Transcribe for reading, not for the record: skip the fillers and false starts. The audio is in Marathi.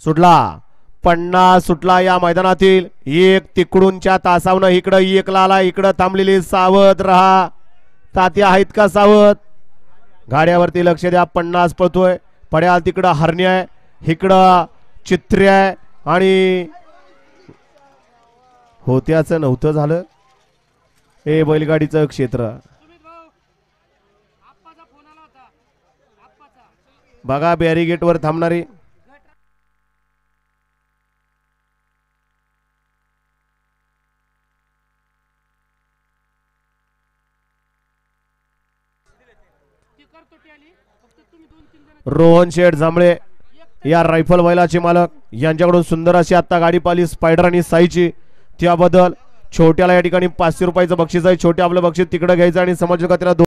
सुटला 50 सुटला या मैदानातील एक तिकडूनच्या तासावनं इकडं एकला आला इकडं थांबलेली सावध रहा तात्या आहेत का सावध गाड्यावरती लक्ष द्या 50 पळतोय पड्याल तिकडं हरण्या आहे इकडं चित्रे आहे आणि होत्याचं नव्हतं झालं हे बैलगाडीचं क्षेत्र बघा बॅरिगेट वर थांबणारी रोहन शेठ जांभळे या रायफल बैलाचे मालक यांच्याकडून सुंदर अशी आता गाडी पाहिली स्पायडर आणि साईची त्याबद्दल छोट्याला या ठिकाणी 500 रुपयाचं बक्षीस आहे छोटे आपलं बक्षीस तिकडे घ्यायचं आणि समाज जगताला